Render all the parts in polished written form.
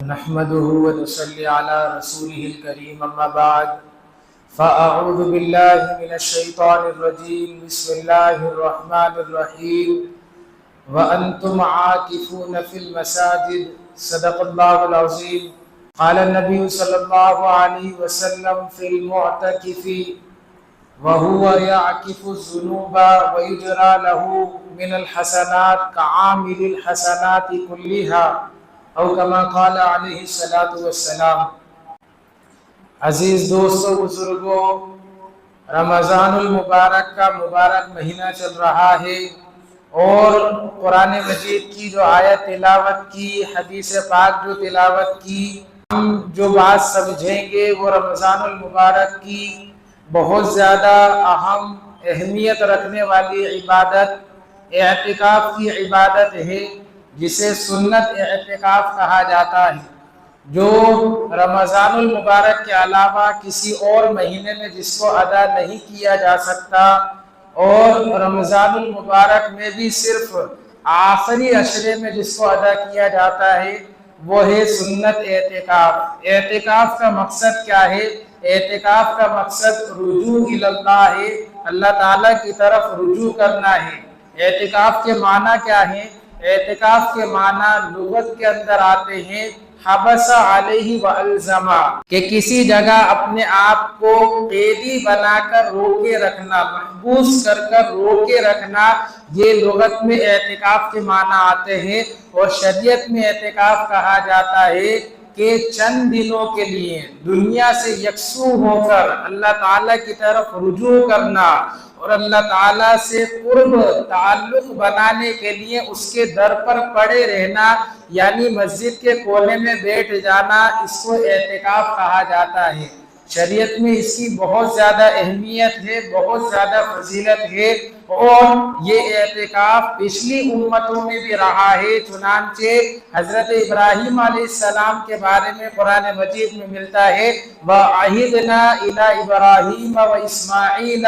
نحمده ونصلي على رسوله الكريم أما بعد فأعوذ بالله من الشيطان الرجيم بسم الله الرحمن الرحيم وأنتم عاكفون في المساجد صدق الله العظيم. قال النبي صلى الله عليه وسلم في المعتكف وهو يعكف الذنوب ويجرى له من الحسنات كعامل الحسنات كلها او کما قال علیہ الصلوۃ والسلام. عزیز دوستوں، بزرگوں، رمضان المبارک کا مبارک مہینہ چل رہا ہے اور قرآن مجید کی جو آیت تلاوت کی، حدیث پاک جو تلاوت کی، ہم جو بات سمجھیں گے وہ رمضان المبارک کی بہت زیادہ اہم اہمیت رکھنے والی عبادت اعتکاف کی عبادت ہے، جسے سنت اعتکاف کہا جاتا ہے، جو رمضان المبارک کے علاوہ کسی اور مہینے میں جس کو ادا نہیں کیا جا سکتا، اور رمضان المبارک میں بھی صرف آخری عشرے میں جس کو ادا کیا جاتا ہے وہ ہے سنت اعتکاف. اعتکاف کا مقصد کیا ہے؟ اعتکاف کا مقصد رجوع الی اللہ ہے، اللہ تعالیٰ کی طرف رجوع کرنا ہے. اعتکاف کے معنی کیا ہے؟ اعتکاف کے معنی لغت کے اندر آتے ہیں حبس علیہ والزما، کہ کسی جگہ اپنے آپ کو قیدی بنا کر روکے رکھنا، محبوس کر کر روکے رکھنا، یہ لغت میں اعتکاف کے معنی آتے ہیں. اور شریعت میں اعتکاف کہا جاتا ہے کہ چند دنوں کے لیے دنیا سے یکسو ہو کر اللہ تعالیٰ کی طرف رجوع کرنا اور اللہ تعالیٰ سے قرب تعلق بنانے کے لیے اس کے در پر پڑے رہنا، یعنی مسجد کے کونے میں بیٹھ جانا، اس کو اعتکاف کہا جاتا ہے. شریعت میں اس کی بہت زیادہ اہمیت ہے، بہت زیادہ فضیلت ہے، اور یہ اعتکاف پچھلی امتوں میں بھی رہا ہے. چنانچہ حضرت ابراہیم علیہ السلام کے بارے میں قرآن مجید میں ملتا ہے وَعَهِدْنَا إِلَىٰ إِبْرَاهِيمَ وَإِسْمَاعِيلَ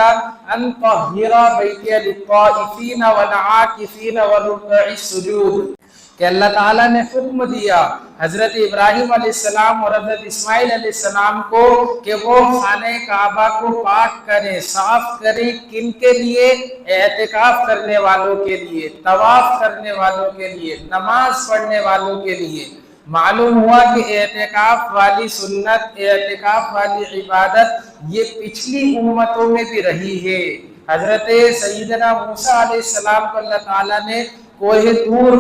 أَن طَهِّرَا بَيْتِيَ لِلطَّائِفِينَ وَالْعَاكِفِينَ وَالرُّكَّعِ السُّجُودِ، کہ اللہ تعالیٰ نے حکم دیا حضرت ابراہیم علیہ السلام اور حضرت اسماعیل علیہ السلام کو کہ وہ خانہ کعبہ کو پاک کریں، صاف کریں. کن کے لیے؟ اعتکاف کرنے والوں کے لیے، طواف کرنے والوں کے لیے، نماز پڑھنے والوں کے لیے. معلوم ہوا کہ اعتکاف والی سنت، اعتکاف والی عبادت یہ پچھلی امتوں میں بھی رہی ہے. حضرت سیدنا موسیٰ علیہ السلام کو اللہ تعالیٰ نے کوہ طور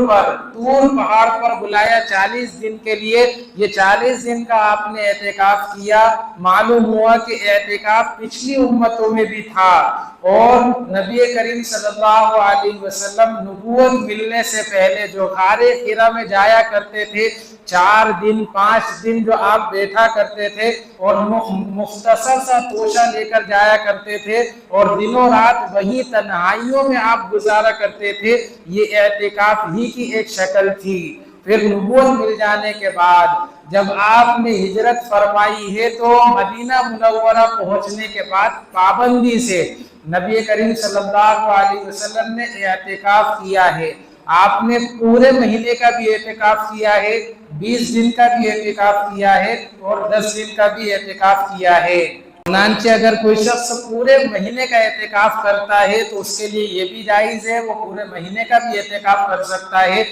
پہاڑ پر بلایا 40 دن کے لیے. یہ 40 دن کا آپ نے اعتکاف کیا. معلوم ہوا کہ اعتکاف پچھلی امتوں میں بھی تھا، اور نبی کریم صلی اللہ علیہ وسلم نبوت ملنے سے پہلے جو غار حرا میں جایا کرتے تھے، 4 دن 5 دن جو آپ بیٹھا کرتے تھے اور مختصر سا توشہ لے کر جایا کرتے تھے اور دنوں رات وہی تنہائیوں میں آپ گزارا کرتے تھے، یہ اعتکاف ہی کی ایک شکل تھی. پھر نبوت مل جانے کے بعد جب آپ نے ہجرت فرمائی ہے تو مدینہ منورہ پہنچنے کے بعد پابندی سے نبی کریم صلی اللہ علیہ وسلم نے اعتکاف کیا ہے. آپ نے پورے مہینے کا بھی اعتکاف کیا ہے، 20 دن کا بھی اعتکاف کیا ہے، اور 10 دن کا بھی اعتکاف کیا ہے. چنانچہ اگر کوئی شخص پورے مہینے کا اعتکاف کرتا ہے تو اس کے لیے یہ بھی جائز ہے، وہ پورے مہینے کا بھی اعتکاف کر سکتا ہے.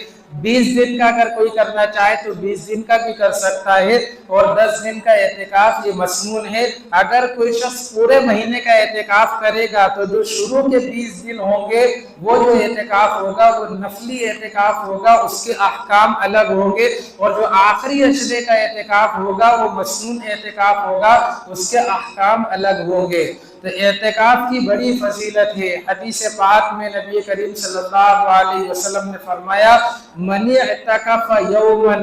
20 دن کا اگر کوئی کرنا چاہے تو 20 دن کا بھی کر سکتا ہے، اور 10 دن کا اعتکاف یہ مسنون ہے. اگر کوئی شخص پورے مہینے کا اعتکاف کرے گا تو جو شروع کے 20 دن ہوں گے وہ جو اعتکاف ہوگا وہ نفلی اعتکاف ہوگا، اس کے احکام الگ ہوں گے، اور جو آخری عشرے کا اعتکاف ہوگا وہ مسنون اعتکاف ہوگا، اس کے احکام الگ ہوں گے. تو اعتکاف کی بڑی فضیلت ہے. حدیث پاک میں نبی کریم صلی اللہ علیہ وسلم نے فرمایا من اعتکف یوما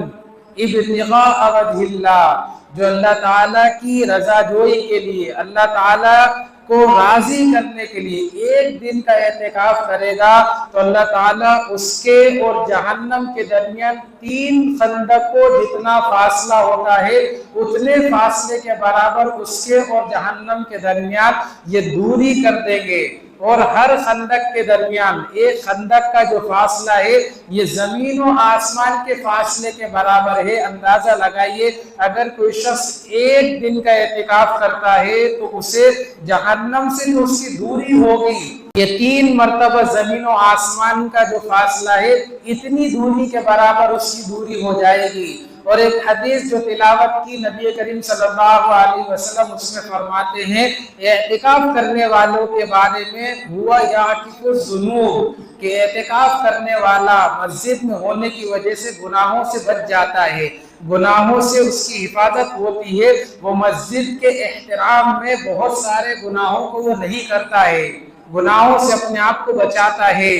ابتغاء وجہ اللہ، جو اللہ تعالیٰ کی رضا جوئی کے لیے، اللہ تعالیٰ کو راضی کرنے کے لیے ایک دن کا اعتکاف کرے گا تو اللہ تعالیٰ اس کے اور جہنم کے درمیان 3 خندقوں جتنا فاصلہ ہوتا ہے اتنے فاصلے کے برابر اس کے اور جہنم کے درمیان یہ دوری کر دیں گے. اور ہر خندق کے درمیان ایک خندق کا جو فاصلہ ہے یہ زمین و آسمان کے فاصلے کے برابر ہے۔ اندازہ لگائیے اگر کوئی شخص ایک دن کا اعتکاف کرتا ہے تو اسے جہنم سے جو اس کی دوری ہوگی یہ 3 مرتبہ زمین و آسمان کا جو فاصلہ ہے اتنی دوری کے برابر اس کی دوری ہو جائے گی۔ اور ایک حدیث جو تلاوت کی نبی کریم صلی اللہ علیہ وسلم اس میں فرماتے ہیں اعتکاف کرنے والوں کے بارے میں ہوا یعتکف الذنوب کہ اعتکاف کرنے والا مسجد میں ہونے کی وجہ سے گناہوں سے بچ جاتا ہے، گناہوں سے اس کی حفاظت ہوتی ہے، وہ مسجد کے احترام میں بہت سارے گناہوں کو وہ نہیں کرتا ہے، گناہوں سے اپنے آپ کو بچاتا ہے۔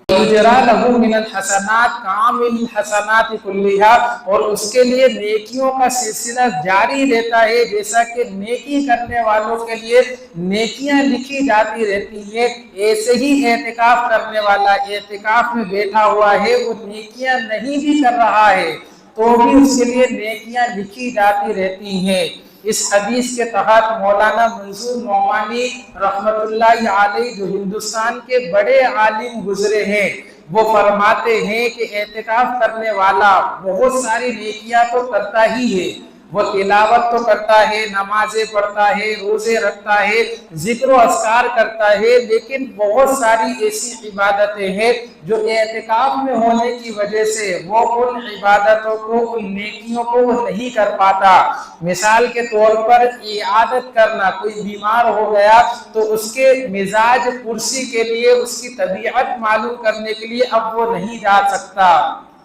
یجری لہ من الحسنات کامل الحسنات کلیہا اور اس کے لیے نیکیوں کا سلسلہ جاری رہتا ہے، جیسا کہ نیکی کرنے والوں کے لیے نیکیاں لکھی جاتی رہتی ہیں، ایسے ہی اعتکاف کرنے والا اعتکاف میں بیٹھا ہوا ہے، وہ نیکیاں نہیں بھی کر رہا ہے تو بھی اس کے لیے نیکیاں لکھی جاتی رہتی ہیں۔ اس حدیث کے تحت مولانا منظور نعمانی رحمت اللہ علیہ جو ہندوستان کے بڑے عالم گزرے ہیں وہ فرماتے ہیں کہ اعتکاف کرنے والا بہت ساری نیکیاں تو کرتا ہی ہے، وہ تلاوت تو کرتا ہے، نمازیں پڑھتا ہے، روزے رکھتا ہے، ذکر و اذکار کرتا ہے، لیکن بہت ساری ایسی عبادتیں ہیں جو اعتکاف میں ہونے کی وجہ سے وہ ان عبادتوں کو، ان نیکیوں کو وہ نہیں کر پاتا۔ مثال کے طور پر عیادت کرنا، کوئی بیمار ہو گیا تو اس کے مزاج پرسی کے لیے، اس کی طبیعت معلوم کرنے کے لیے اب وہ نہیں جا سکتا۔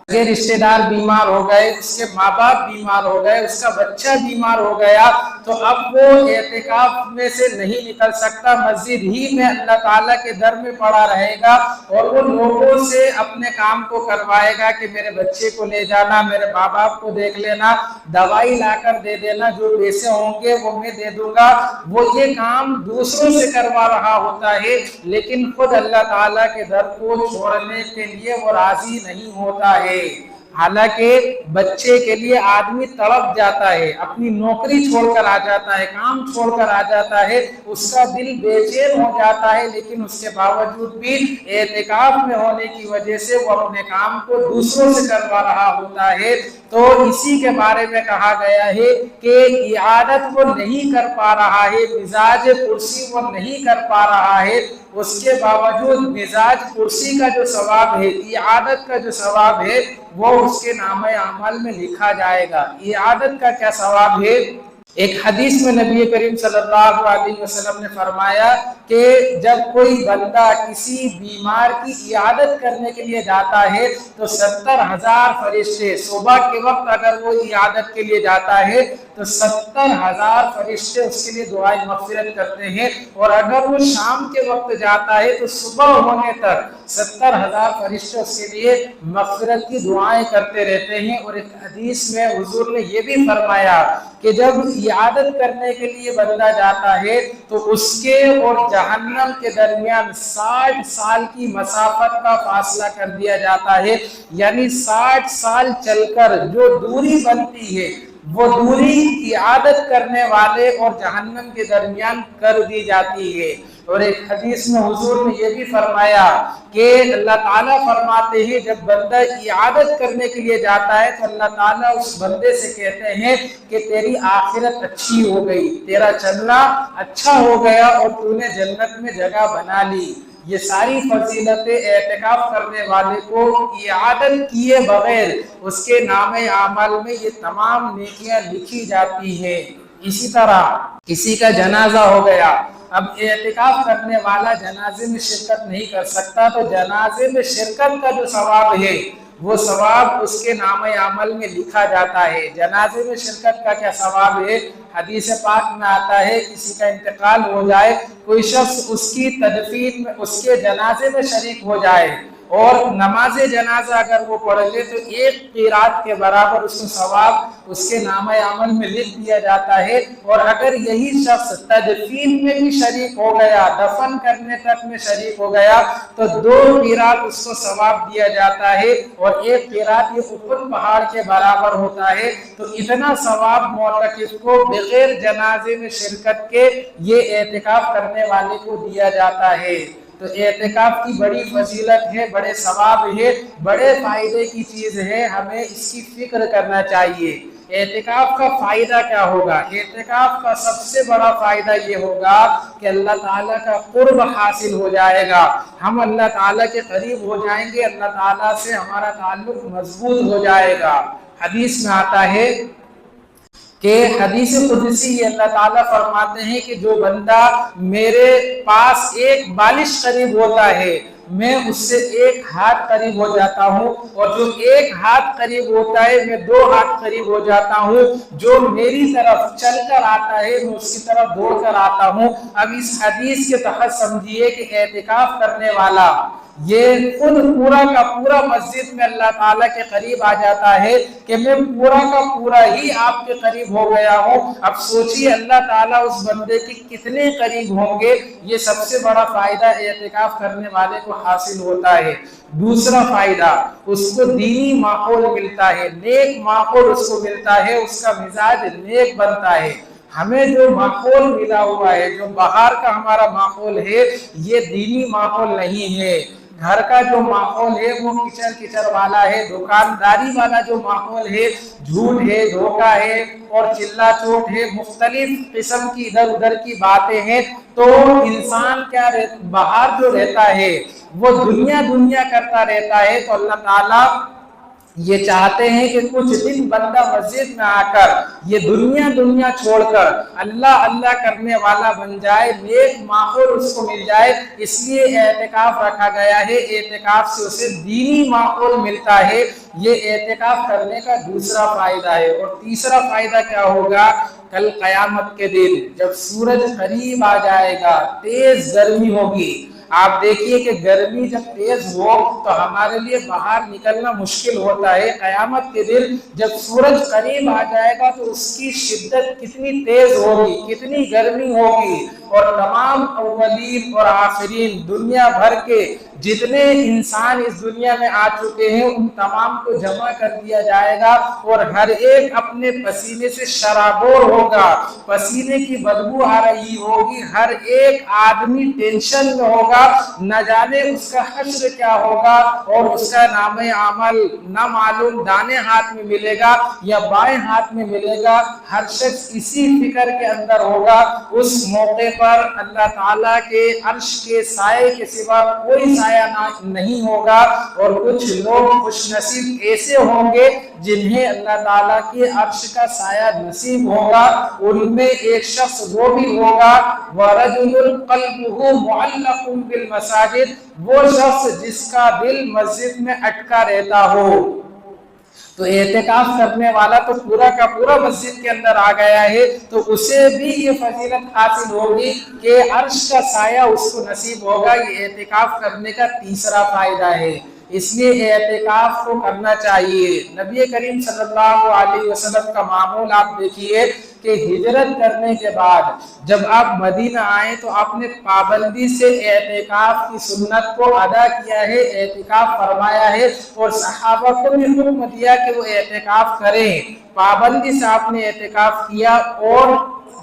اگر رشتہ دار بیمار ہو گئے، اس کے ماں باپ بیمار ہو گئے، اس کا بچہ بیمار ہو گیا تو اب وہ اعتکاف میں سے نہیں نکل سکتا، مسجد ہی میں اللہ تعالیٰ کے در میں پڑا رہے گا اور ان لوگوں سے اپنے کام کو کروائے گا کہ میرے بچے کو لے جانا، میرے ماں باپ کو دیکھ لینا، دوائی لا کر دے دینا، جو پیسے ہوں گے وہ میں دے دوں گا۔ وہ یہ کام دوسروں سے کروا رہا ہوتا ہے لیکن خود اللہ تعالیٰ کے در کو چھوڑنے کے لیے وہ راضی نہیں ہوتا ہے۔ حالانکہ بچے کے لیے آدمی تڑپ جاتا ہے، اپنی نوکری چھوڑ کر آ جاتا ہے، کام چھوڑ کر آ جاتا ہے، اس کا دل بے چین ہو جاتا ہے، لیکن اس کے باوجود بھی اعتکاف میں ہونے کی وجہ سے وہ اپنے کام کو دوسروں سے کروا رہا ہوتا ہے۔ تو اسی کے بارے میں کہا گیا ہے کہ عیادت وہ نہیں کر پا رہا ہے، مزاج پرسی وہ نہیں کر پا رہا ہے، اس کے باوجود مزاج پرسی کا جو ثواب ہے، عیادت کا جو ثواب ہے وہ اس کے نامہ اعمال میں لکھا جائے گا۔ عیادت کا کیا ثواب ہے؟ ایک حدیث میں نبی کریم صلی اللہ علیہ وسلم نے فرمایا کہ جب کوئی بندہ کسی بیمار کی عیادت کرنے کے لیے جاتا ہے تو 70,000 فرشتے، صبح کے وقت اگر وہ عیادت کے لیے جاتا ہے تو 70,000 فرشتے اس کے لیے دعائیں مغفرت کرتے ہیں، اور اگر وہ شام کے وقت جاتا ہے تو صبح ہونے تک 70,000 فرشتے اس کے لیے مغفرت کی دعائیں کرتے رہتے ہیں۔ اور ایک حدیث میں حضور نے یہ بھی فرمایا کہ جب عیادت کرنے کے لیے بندہ جاتا ہے تو اس کے اور جہنم کے درمیان 60 سال کی مسافت کا فاصلہ کر دیا جاتا ہے، یعنی 60 سال چل کر جو دوری بنتی ہے وہ دوری عیادت کرنے والے اور جہنم کے درمیان کر دی جاتی ہے۔ اور ایک حدیث میں حضور نے یہ بھی فرمایا کہ اللہ تعالیٰ فرماتے ہیں جب بندہ عیادت کرنے کے لیے جاتا ہے تو اللہ تعالیٰ اس بندے سے کہتے ہیں کہ تیری آخرت اچھی ہو گئی، تیرا چلنا اچھا ہو گیا اور تو نے جنت میں جگہ بنا لی۔ یہ ساری فضیلتیں اعتکاف کرنے والے کو عیادت کیے بغیر اس کے نام اعمال میں یہ تمام نیکیاں لکھی جاتی ہیں۔ اسی طرح کسی کا جنازہ ہو گیا، اب اعتکاف کرنے والا جنازے میں شرکت نہیں کر سکتا تو جنازے میں شرکت کا جو ثواب ہے وہ ثواب اس کے نام عمل میں لکھا جاتا ہے۔ جنازے میں شرکت کا کیا ثواب ہے؟ حدیث پاک میں آتا ہے کسی کا انتقال ہو جائے، کوئی شخص اس کی تدفین میں، اس کے جنازے میں شریک ہو جائے اور نماز جنازہ اگر وہ پڑھ لے تو ایک قرات کے برابر اس کو ثواب اس کے نامہ عمل میں لکھ دیا جاتا ہے۔ اور اگر یہی شخص تدفین میں بھی شریک ہو گیا، دفن کرنے تک میں شریک ہو گیا، تو 2 قرات اس کو ثواب دیا جاتا ہے، اور ایک قرات یہ احد پہاڑ کے برابر ہوتا ہے۔ تو اتنا ثواب معتکف کو بغیر جنازے میں شرکت کے یہ اعتکاف کرنے والے کو دیا جاتا ہے۔ تو اعتکاف کی بڑی فضیلت ہے، بڑے ثواب ہے، بڑے فائدے کی چیز ہے، ہمیں اس کی فکر کرنا چاہیے۔ اعتکاف کا فائدہ کیا ہوگا؟ اعتکاف کا سب سے بڑا فائدہ یہ ہوگا کہ اللہ تعالیٰ کا قرب حاصل ہو جائے گا، ہم اللہ تعالیٰ کے قریب ہو جائیں گے، اللہ تعالیٰ سے ہمارا تعلق مضبوط ہو جائے گا۔ حدیث میں آتا ہے کہ حدیث قدسی اللہ تعالیٰ فرماتے ہیں کہ جو بندہ میرے پاس ایک بالش قریب ہوتا ہے میں اس سے 1 ہاتھ قریب ہو جاتا ہوں، اور جو 1 ہاتھ قریب ہوتا ہے میں 2 ہاتھ قریب ہو جاتا ہوں، جو میری طرف چل کر آتا ہے میں اس کی طرف دوڑ کر آتا ہوں۔ اب اس حدیث کے تحت سمجھیے کہ اعتکاف کرنے والا یہ خود پورا کا پورا مسجد میں اللہ تعالیٰ کے قریب آ جاتا ہے کہ میں پورا کا پورا ہی آپ کے قریب ہو گیا ہوں۔ اب سوچئے اللہ تعالیٰ اس بندے کے کتنے قریب ہوں گے۔ یہ سب سے بڑا فائدہ اعتکاف کرنے والے کو حاصل ہوتا ہے۔ دوسرا فائدہ، اس کو دینی ماحول ملتا ہے، نیک ماحول اس کو ملتا ہے، اس کا مزاج نیک بنتا ہے۔ ہمیں جو ماحول ملا ہوا ہے، جو باہر کا ہمارا ماحول ہے، یہ دینی ماحول نہیں ہے۔ گھر کا جو ماحول ہے وہ کچر کچر والا ہے، دکانداری والا جو ماحول ہے جھوٹ ہے، دھوکہ ہے اور چلا چوٹ ہے، مختلف قسم کی ادھر ادھر کی باتیں ہیں۔ تو انسان کیا باہر جو رہتا ہے وہ دنیا کرتا رہتا ہے۔ تو اللہ تعالیٰ یہ چاہتے ہیں کہ کچھ دن بندہ مسجد میں آ کر یہ دنیا چھوڑ کر اللہ اللہ کرنے والا بن جائے، نیک ماحول اس کو مل جائے۔ اس لیے اعتکاف رکھا گیا ہے، اعتکاف سے اسے دینی ماحول ملتا ہے۔ یہ اعتکاف کرنے کا دوسرا فائدہ ہے۔ اور تیسرا فائدہ کیا ہوگا؟ کل قیامت کے دن جب سورج قریب آ جائے گا، تیز گرمی ہوگی۔ آپ دیکھیے کہ گرمی جب تیز ہو تو ہمارے لیے باہر نکلنا مشکل ہوتا ہے۔ قیامت کے دن جب سورج قریب آ جائے گا تو اس کی شدت کتنی تیز ہوگی، کتنی گرمی ہوگی، اور تمام اولین اور آخرین دنیا بھر کے جتنے انسان اس دنیا میں آ چکے ہیں ان تمام کو جمع کر دیا جائے گا، اور ہر ایک اپنے پسینے سے شرابور ہوگا، پسینے کی بدبو آ رہی ہوگی، ہر ایک آدمی ٹینشن میں ہوگا، نہ جانے اس کا حشر کیا ہوگا، اور اس کا نام عمل نہ معلوم دانے ہاتھ میں ملے گا یا بائیں ہاتھ میں ملے گا۔ ہر شخص اسی فکر کے اندر ہوگا۔ اس موقع پر اللہ تعالیٰ کے عرش کے سائے کے سوا کوئی سایہ نہیں ہوگا، اور کچھ لوگ خوش نصیب ایسے ہوں گے جنہیں اللہ تعالیٰ کے عرش کا سایہ نصیب ہوگا۔ ان میں ایک شخص وہ بھی ہوگا وَرَجُلٌ قَلْبُهُ مُعَلَّقٌ بِالْمَسَاجِدِ، وہ شخص جس کا دل مسجد میں اٹکا رہتا ہو۔ تو اعتکاف کرنے والا تو پورا کا پورا مسجد کے اندر آ گیا ہے، تو اسے بھی یہ فضیلت حاصل ہوگی کہ عرش کا سایہ اس کو نصیب ہوگا۔ یہ اعتکاف کرنے کا تیسرا فائدہ ہے، اس لیے اعتکاف کو کرنا چاہیے۔ نبی کریم صلی اللہ علیہ وسلم کا معمول آپ دیکھیے کہ ہجرت کرنے کے بعد جب آپ مدینہ آئے تو آپ نے پابندی سے اعتکاف کی سنت کو ادا کیا ہے، اعتکاف فرمایا ہے، اور صحابہ کو بھی حکم دیا کہ وہ اعتکاف کریں۔ پابندی سے آپ نے اعتکاف کیا، اور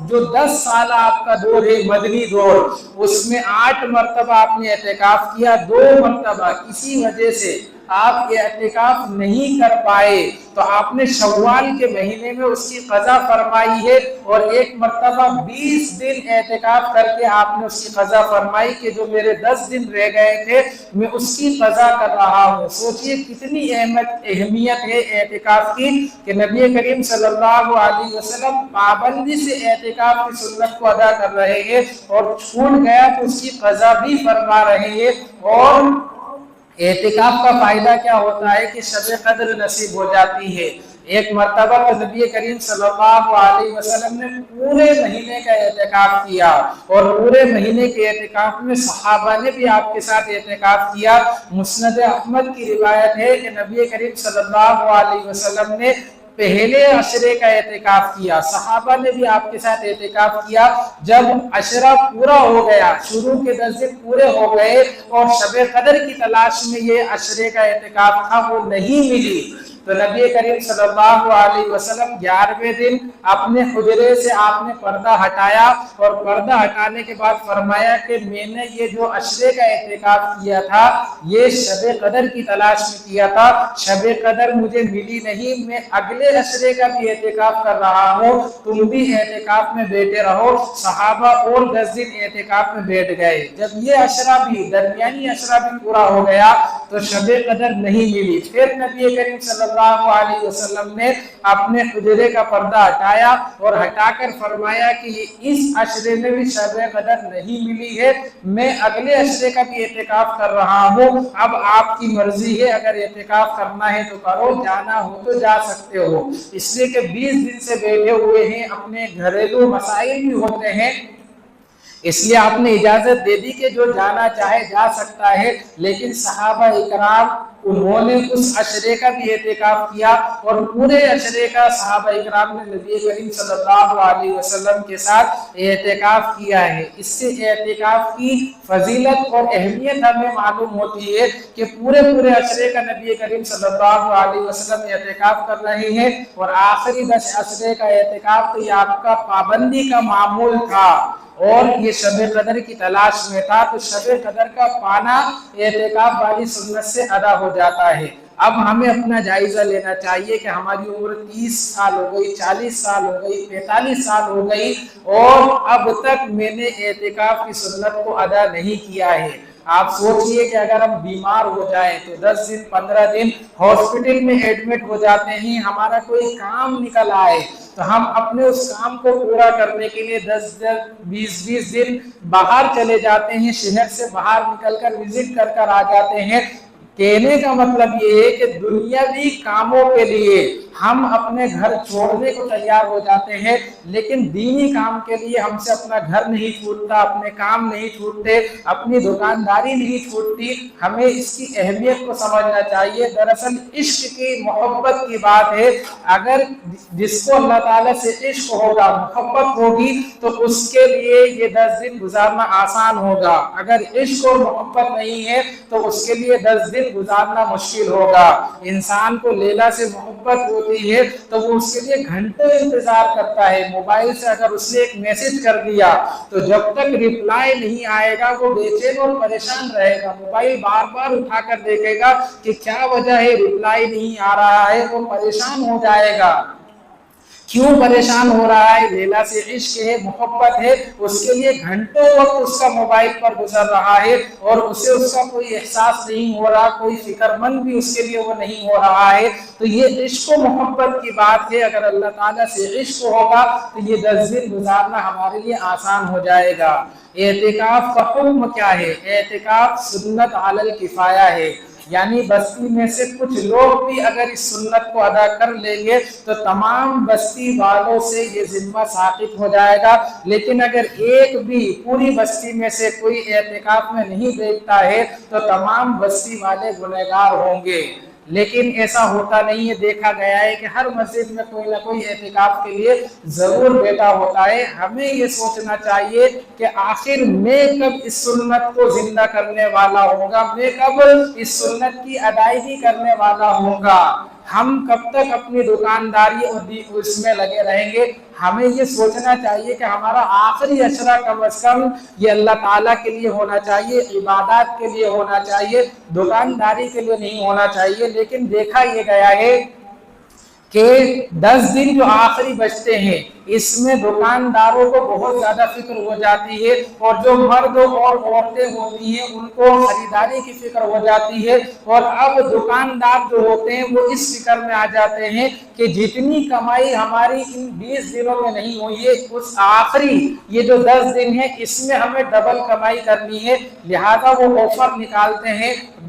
جو 10 سال آپ کا دور ہے مدنی دور، اس میں 8 مرتبہ آپ نے اعتکاف کیا، 2 مرتبہ کسی وجہ سے آپ اعتکاف نہیں کر پائے تو آپ نے شوال کے مہینے میں اس کی قضا فرمائی ہے، اور 1 مرتبہ 20 دن اعتکاف کر کے آپ نے اس کی قضا فرمائی کہ جو میرے 10 دن رہ گئے تھے میں اس کی قضا کر رہا ہوں۔ سوچئے کتنی اہمیت ہے اعتکاف کی کہ نبی کریم صلی اللہ علیہ وسلم پابندی سے اعتکاف کی سنت کو ادا کر رہے ہیں، اور چھوٹ گیا تو اس کی قضا بھی فرما رہے ہیں۔ اور اعتکاف کا فائدہ کیا ہوتا ہے کہ شب قدر نصیب ہو جاتی ہے۔ ایک مرتبہ تو نبی کریم صلی اللہ علیہ وسلم نے پورے مہینے کا اعتکاف کیا، اور پورے مہینے کے اعتکاف میں صحابہ نے بھی آپ کے ساتھ اعتکاف کیا۔ مسند احمد کی روایت ہے کہ نبی کریم صلی اللہ علیہ وسلم نے پہلے عشرے کا اعتکاف کیا، صحابہ نے بھی آپ کے ساتھ اعتکاف کیا۔ جب عشرہ پورا ہو گیا، شروع کے 10 دن پورے ہو گئے اور شب قدر کی تلاش میں یہ عشرے کا اعتکاف تھا وہ نہیں ملی، تو نبی کریم صلی اللہ علیہ وسلم 11ویں دن اپنے حجرے سے آپ نے پردہ ہٹایا، اور پردہ ہٹانے کے بعد فرمایا کہ میں نے یہ جو عشرے کا اعتکاف کیا تھا یہ شب قدر کی تلاش میں کیا تھا، شب قدر مجھے ملی نہیں، میں اگلے عشرے کا بھی اعتکاف کر رہا ہوں، تم بھی اعتکاف میں بیٹھے رہو۔ صحابہ اور 10 دن اعتکاف میں بیٹھ گئے۔ جب یہ عشرہ بھی درمیانی عشرہ بھی پورا ہو گیا تو شب قدر نہیں ملی، پھر نبی کریم صلی اللہ علیہ وسلم نے اپنے حجرے کا پردہ ہٹایا اور ہٹا کر فرمایا کہ اس عشرے میں بھی شب قدر نہیں ملی ہے، میں اگلے عشرے کا بھی اعتکاف کر رہا ہوں، اب آپ کی مرضی ہے، اگر اعتکاف کرنا ہے تو کرو، جانا ہو تو جا سکتے ہو۔ اس لیے کہ 20 دن سے بیٹھے ہوئے ہیں، اپنے گھریلو مسائل بھی ہوتے ہیں، اس لیے آپ نے اجازت دے دی کہ جو جانا چاہے جا سکتا ہے۔ لیکن صحابہ اکرام انہوں نے اس عشرے کا بھی اعتکاف کیا، اور پورے عشرے کا صحابہ اکرام نے نبی کریم صلی اللہ علیہ وسلم کے ساتھ اعتکاف کیا ہے۔ اس سے اعتکاف کی فضیلت اور اہمیت ہمیں معلوم ہوتی ہے کہ پورے عشرے کا نبی کریم صلی اللہ علیہ وسلم اعتکاف کر رہے ہیں، اور آخری 10 عشرے کا اعتکاف تو یہ آپ کا پابندی کا معمول تھا، اور یہ شب قدر کی تلاش میں تھا، تو شب قدر کا پانا اعتکاف والی سنت سے ادا ہو جاتا ہے۔ اب ہمیں اپنا جائزہ لینا چاہیے کہ ہماری عمر 30 سال ہو گئی، 40 سال ہو گئی، 45 سال ہو گئی، اور اب تک میں نے اعتکاف کی سنت کو ادا نہیں کیا ہے۔ آپ سوچئے کہ اگر ہم بیمار ہو جائیں تو 10 دن 15 دن ہاسپٹل میں ایڈمٹ ہو جاتے ہیں، ہمارا کوئی کام نکل آئے تو ہم اپنے اس کام کو پورا کرنے کے لیے 10-20 دن باہر چلے جاتے ہیں، شہر سے باہر نکل کر وزٹ کر آ جاتے ہیں۔ کہنے کا مطلب یہ ہے کہ دنیاوی کاموں کے لیے ہم اپنے گھر چھوڑنے کو تیار ہو جاتے ہیں، لیکن دینی کام کے لیے ہم سے اپنا گھر نہیں چھوٹتا، اپنے کام نہیں چھوٹتے، اپنی دکانداری نہیں چھوٹتی۔ ہمیں اس کی اہمیت کو سمجھنا چاہیے۔ دراصل عشق کی محبت کی بات ہے، اگر جس کو اللہ تعالیٰ سے عشق ہوگا، محبت ہوگی، تو اس کے لیے یہ 10 دن گزارنا آسان ہوگا۔ اگر عشق اور محبت نہیں ہے تو اس کے لیے 10 دن گزارنا مشکل ہوگا۔ انسان کو لیلا سے محبت ہوتی ہے تو وہ اس کے لیے گھنٹوں انتظار کرتا ہے۔ موبائل سے اگر اس نے ایک میسج کر دیا تو جب تک ریپلائی نہیں آئے گا وہ بے چین اور پریشان رہے گا، موبائل بار بار اٹھا کر دیکھے گا کہ کیا وجہ ہے، ریپلائی نہیں آ رہا ہے، وہ پریشان ہو جائے گا۔ کیوں پریشان ہو رہا ہے؟ لیلا سے عشق ہے، محبت ہے، اس کے لیے گھنٹوں وقت اس کا موبائل پر گزر رہا ہے، اور اسے اس کا کوئی احساس نہیں ہو رہا، کوئی فکر مند بھی اس کے لیے وہ نہیں ہو رہا ہے۔ تو یہ عشق و محبت کی بات ہے۔ اگر اللہ تعالیٰ سے عشق ہوگا تو یہ 10 دن گزارنا ہمارے لیے آسان ہو جائے گا۔ اعتکاف کا حکم کیا ہے؟ اعتکاف سنت علی الکفایہ ہے، یعنی بستی میں سے کچھ لوگ بھی اگر اس سنت کو ادا کر لیں گے تو تمام بستی والوں سے یہ ذمہ ثابت ہو جائے گا۔ لیکن اگر ایک بھی پوری بستی میں سے کوئی اعتکاف میں نہیں بیٹھتا ہے تو تمام بستی والے گنہگار ہوں گے۔ لیکن ایسا ہوتا نہیں ہے، دیکھا گیا ہے کہ ہر مسجد میں کوئی نہ کوئی اعتکاف کے لیے ضرور بیٹھا ہوتا ہے۔ ہمیں یہ سوچنا چاہیے کہ آخر میں کب اس سنت کو زندہ کرنے والا ہوگا، میں کب اس سنت کی ادائیگی کرنے والا ہوگا۔ ہم کب تک اپنی دکانداری اور اس میں لگے رہیں گے؟ ہمیں یہ سوچنا چاہیے کہ ہمارا آخری عشرہ کم از کم یہ اللہ تعالیٰ کے لیے ہونا چاہیے، عبادات کے لیے ہونا چاہیے، دکانداری کے لیے نہیں ہونا چاہیے۔ لیکن دیکھا یہ گیا ہے کہ 10 دن جو آخری بچتے ہیں اس میں دکانداروں کو بہت زیادہ فکر ہو جاتی ہے، اور جو مرد اور عورتیں ہوتی ہیں ان کو خریداری کی فکر ہو جاتی ہے، اور اب دکاندار جو ہوتے ہیں وہ اس فکر میں آ جاتے ہیں کہ جتنی کمائی ہماری ان 20 دنوں میں نہیں ہوئی ہے، اس آخری یہ جو 10 دن ہے اس میں ہمیں ڈبل کمائی کرنی ہے، لہذا وہ آفر نکالتے ہیں،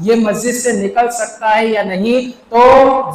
یہ مسجد سے نکل سکتا ہے یا نہیں؟ تو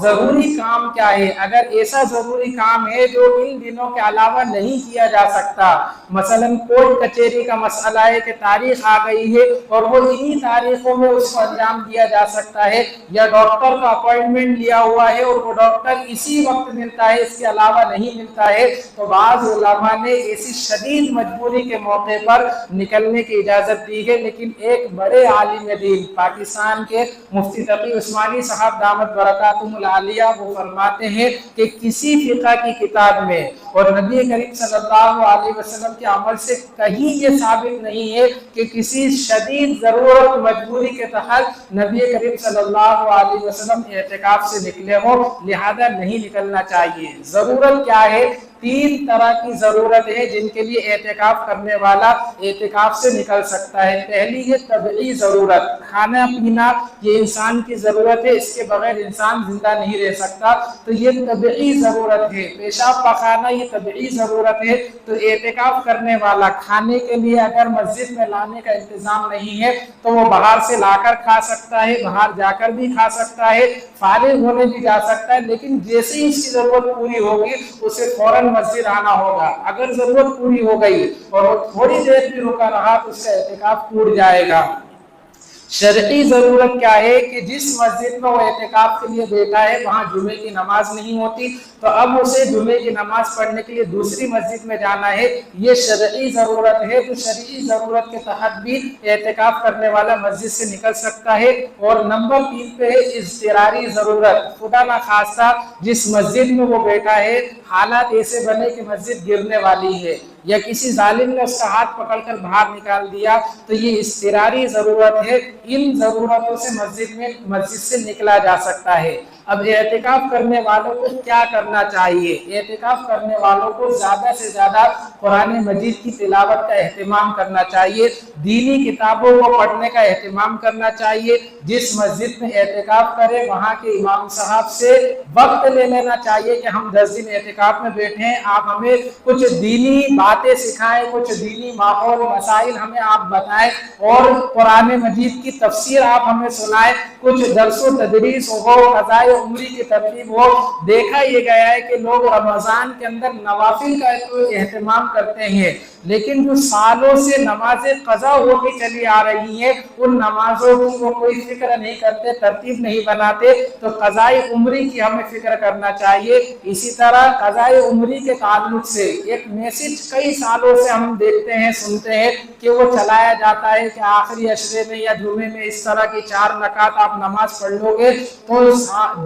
ضروری کام کیا ہے؟ اگر ایسا ضروری کام ہے جو ان دنوں کے علاوہ نہیں کیا جا سکتا، مثلا کورٹ کچہری کا مسئلہ ہے کہ تاریخ آ گئی ہے اور وہ انہی تاریخوں میں اس کو انجام دیا جا سکتا ہے، یا ڈاکٹر کا اپوائنٹمنٹ لیا ہوا ہے اور وہ ڈاکٹر اسی وقت ملتا ہے، اس کے علاوہ نہیں ملتا ہے، تو بعض علماء نے ایسی شدید مجبوری کے موقع پر نکلنے کی اجازت دی ہے۔ لیکن ایک بڑے عالم دین پاکستان کے مفتی تقی عثمانی صاحب دامت برکاتہم العالیہ وہ فرماتے ہیں کہ کسی فقہ کی کتاب میں اور نبی کریم صلی اللہ علیہ وسلم کے عمل سے کہیں یہ ثابت نہیں ہے کہ کسی شدید ضرورت مجبوری کے تحت نبی کریم صلی اللہ علیہ وسلم اعتکاف سے نکلے ہو، لہذا نہیں نکلنا چاہیے۔ ضرورت کیا ہے؟ تین طرح کی ضرورت ہے جن کے لیے اعتکاف کرنے والا اعتکاف سے نکل سکتا ہے۔ پہلی ہے طبعی ضرورت، کھانا پینا یہ انسان کی ضرورت ہے، اس کے بغیر انسان زندہ نہیں رہ سکتا، تو یہ طبعی ضرورت ہے۔ پیشاب پخانا یہ طبعی ضرورت ہے، تو اعتکاف کرنے والا کھانے کے لیے اگر مسجد میں لانے کا انتظام نہیں ہے تو وہ باہر سے لا کر کھا سکتا ہے، باہر جا کر بھی کھا سکتا ہے، فارغ ہونے بھی جا سکتا ہے، لیکن جیسے ہی اس کی ضرورت پوری ہوگی اسے فوراً مسجد آنا ہوگا۔ اگر ضرورت پوری ہو گئی اور وہ تھوڑی دیر بھی رکا رہا تو اس کا اعتکاف ٹوٹ جائے گا۔ شرعی ضرورت کیا ہے کہ جس مسجد میں وہ اعتکاف کے لیے بیٹھا ہے وہاں جمعے کی نماز نہیں ہوتی، تو اب اسے جمعے کی نماز پڑھنے کے لیے دوسری مسجد میں جانا ہے، یہ شرعی ضرورت ہے۔ تو شرعی ضرورت کے تحت بھی اعتکاف کرنے والا مسجد سے نکل سکتا ہے۔ اور نمبر 3 پہ ہے اضطراری ضرورت، خدا نہ خواستہ جس مسجد میں وہ بیٹھا ہے حالات ایسے بنے کہ مسجد گرنے والی ہے یا کسی ظالم نے اس کا ہاتھ پکڑ کر باہر نکال دیا، تو یہ اضطراری ضرورت ہے۔ ان ضرورتوں سے مسجد سے نکلا جا سکتا ہے۔ اب اعتکاف کرنے والوں کو کیا کرنا چاہیے؟ اعتکاف کرنے والوں کو زیادہ سے زیادہ قرآن مجید کی تلاوت کا اہتمام کرنا چاہیے، دینی کتابوں کو پڑھنے کا اہتمام کرنا چاہیے۔ جس مسجد میں اعتکاف کرے وہاں کے امام صاحب سے وقت لے لینا چاہیے کہ ہم 10 دن اعتکاف میں بیٹھے ہیں، آپ ہمیں کچھ دینی باتیں سکھائیں، کچھ دینی ماحول مسائل ہمیں آپ بتائیں، اور قرآن مجید کی تفسیر آپ ہمیں سنائیں، کچھ درس و تدریس ہو، قضاء عمری کی ترتیب ہو۔ دیکھا یہ گیا ہے کہ لوگ رمضان کے اندر نوافل کا اہتمام کرتے ہیں، لیکن جو سالوں سے نمازیں قضا ہو کے چلی آ رہی ہیں ان نمازوں کی وہ کوئی فکر نہیں کرتے، ترتیب نہیں بناتے، تو قضاء عمری کی ہمیں فکر کرنا چاہیے۔ اسی طرح قضاء عمری کے تعلق سے ایک میسج کئی سالوں سے ہم دیکھتے ہیں، سنتے ہیں کہ وہ چلایا جاتا ہے کہ آخری عشرے میں یا جمعے میں اس طرح کی 4 رکعت آپ نماز پڑھ لو گے تو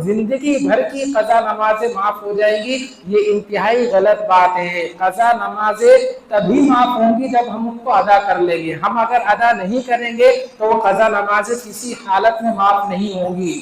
زندگی بھر کی قضا نمازیں معاف ہو جائیں گی۔ یہ انتہائی غلط بات ہے۔ قضا نمازیں تبھی معاف ہوں گی جب ہم ان کو ادا کر لیں گے، ہم اگر ادا نہیں کریں گے تو وہ قضا نمازیں کسی حالت میں معاف نہیں ہوں گی۔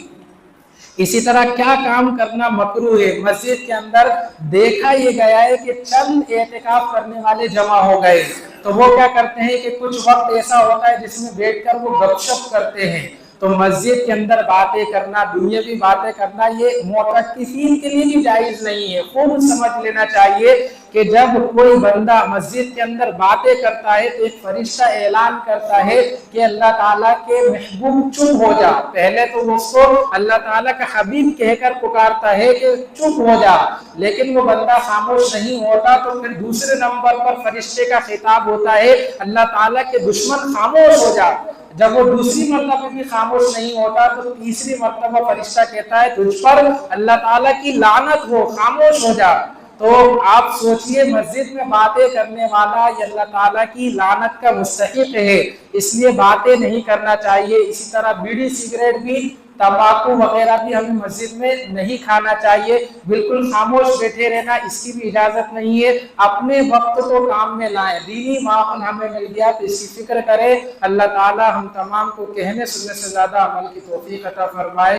اسی طرح کیا کام کرنا مکروہ ہے؟ مسجد کے اندر دیکھا یہ گیا ہے کہ چند اعتکاف کرنے والے جمع ہو گئے تو وہ کیا کرتے ہیں کہ کچھ وقت ایسا ہوتا ہے جس میں بیٹھ کر وہ گپ شپ کرتے ہیں، تو مسجد کے اندر باتیں کرنا، دنیاوی باتیں کرنا یہ معتکفین کے لیے بھی جائز نہیں ہے۔ خوب سمجھ لینا چاہیے کہ جب کوئی بندہ مسجد کے اندر باتیں کرتا ہے تو ایک فرشتہ اعلان کرتا ہے کہ اللہ تعالیٰ کے محبوب چپ ہو جا۔ پہلے تو اس کو اللہ تعالیٰ کا حبیب کہہ کر پکارتا ہے کہ چپ ہو جا، لیکن وہ بندہ خاموش نہیں ہوتا، تو پھر دوسرے نمبر پر فرشتے کا خطاب ہوتا ہے اللہ تعالیٰ کے دشمن خاموش ہو جا۔ جب وہ دوسری مرتبہ بھی خاموش نہیں ہوتا تو تیسری مرتبہ فرشتہ کہتا ہے تجھ پر اللہ تعالیٰ کی لعنت ہو، خاموش ہو جا۔ تو آپ سوچئے مسجد میں باتیں کرنے والا یہ اللہ تعالیٰ کی لعنت کا مستحق ہے، اس لیے باتیں نہیں کرنا چاہیے۔ اسی طرح بیڑی سگریٹ بھی، تمباکو وغیرہ بھی ہمیں مسجد میں نہیں کھانا چاہیے۔ بالکل خاموش بیٹھے رہنا اس کی بھی اجازت نہیں ہے۔ اپنے وقت کو کام میں لائیں، دینی ماحول ہمیں مل گیا تو اس کی فکر کریں۔ اللہ تعالی ہم تمام کو کہنے سننے سے زیادہ عمل کی توفیق عطا فرمائے۔